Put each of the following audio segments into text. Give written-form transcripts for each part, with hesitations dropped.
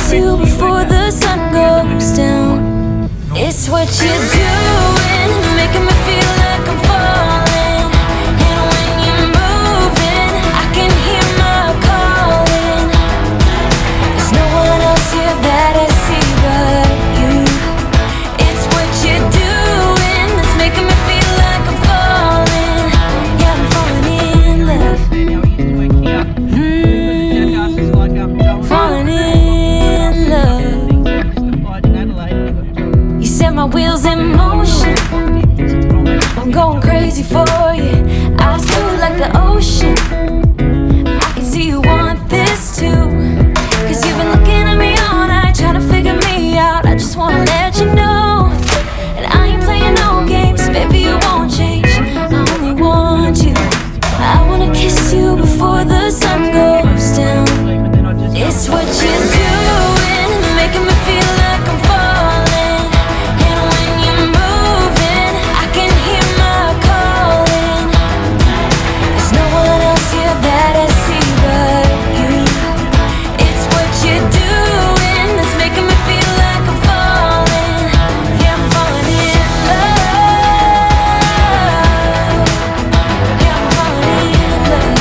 kiss you before the sun goes down. It's what you're doing, it's making me feel like I'm falling. And when you're moving, I can hear my calling. There's no one else here that I see but you. It's what you're doing, it's making me feel like I'm falling. Yeah, I'm falling in love. Falling in love. You set my wheels in motion. I'm going crazy for you. Eyes blue like the ocean. I can see you want this too. Cause you've been looking at me all night, trying to figure me out. I just wanna let you know that I ain't playing no games. Baby, you won't change, I only want you. I wanna kiss you before the sun goes down. It's what you're doing, it's making me feel like I'm falling. And when you're moving, I can hear my calling. There's no one else here that I see but you. It's what you're doing, it's making me feel like I'm falling. Yeah, I'm falling in love. Yeah, I'm falling in love.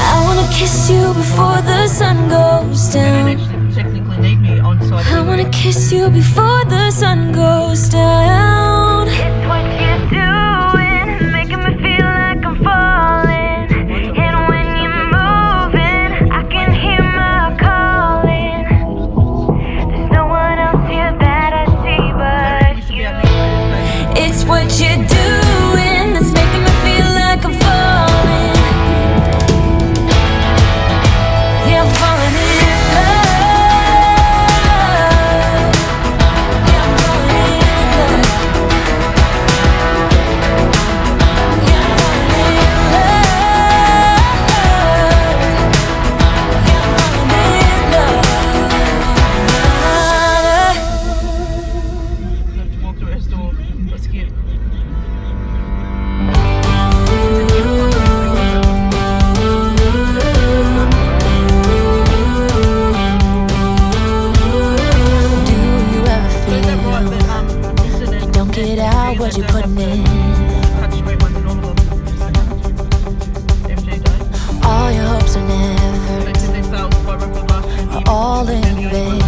I wanna kiss you before the sun goes down. Technically need me on site. I wanna kiss you before the sun goes down. It's what you're doing, making me feel like I'm falling. And when you're moving, I can hear my calling. There's no one else here that I see but you. It's what you're doing, that's making me feel like I'm falling. Yeah, I'm falling in love. Yeah, I'm falling in love. Yeah, I'm falling in love. Yeah, I'm falling in love. Have to walk to our store. Let's get. Do you ever feel you don't get out what you're putting in? All your hopes and efforts are all in vain.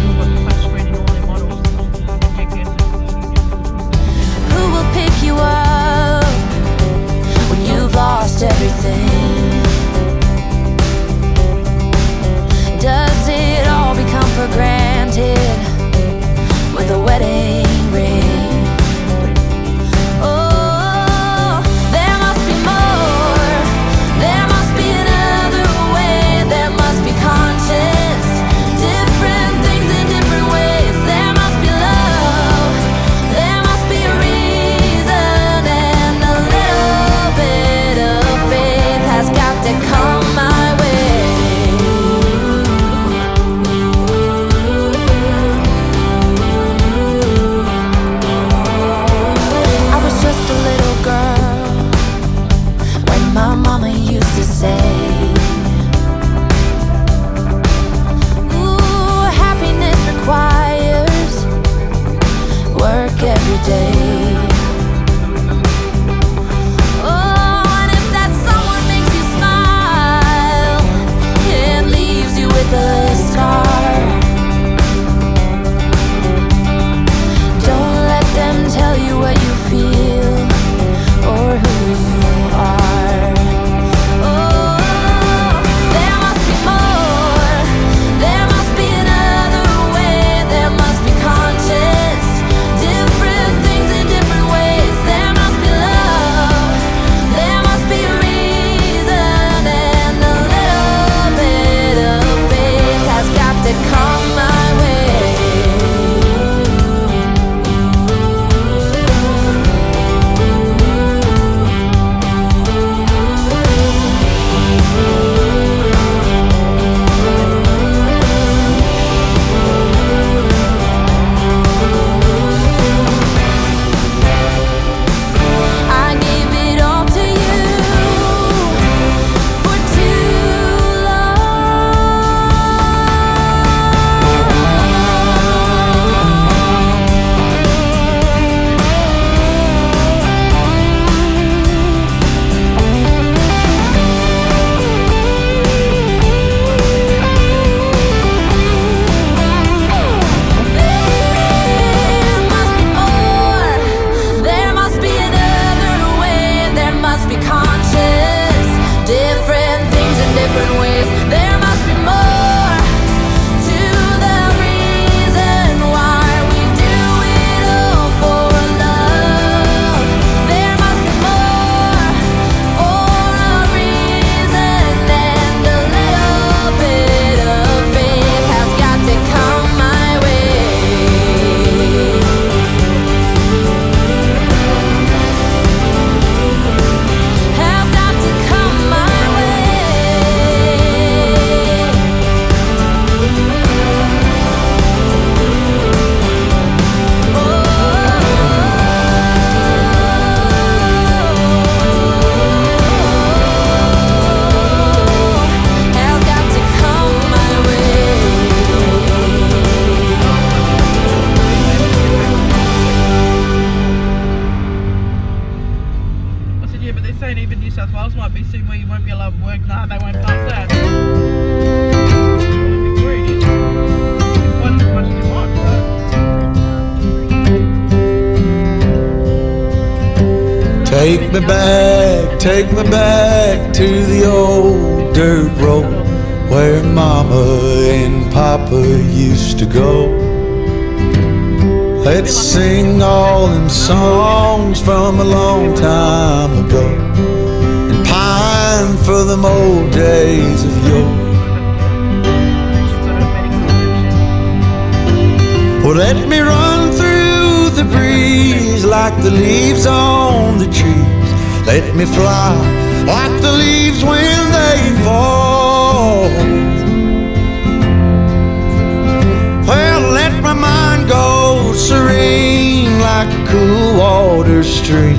Who will pick you up when you've lost everything? Does it all become for granted with a wedding ring? Oh, where you won't be allowed to work. Nah, they won't pass that. I'd be worried. You can fight as much as you want, Take me back to the old dirt road where Mama and Papa used to go. Let's sing all them songs from a long time ago and pine for them old days of yore. Well, let me run through the breeze like the leaves on the trees. Let me fly like the leaves when they fall. Well, let my mind go serene like a cool water stream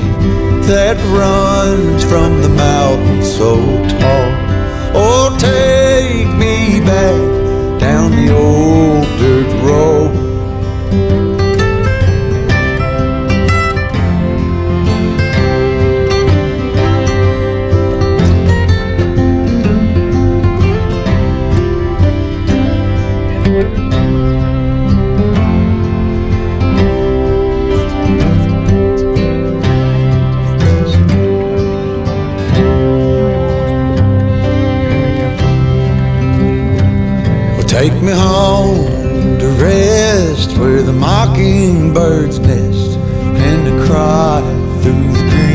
that runs from the mountain so tall. Oh, take me back down the old dirt road. Take me home to rest where the mockingbirds nest and to cry through the green.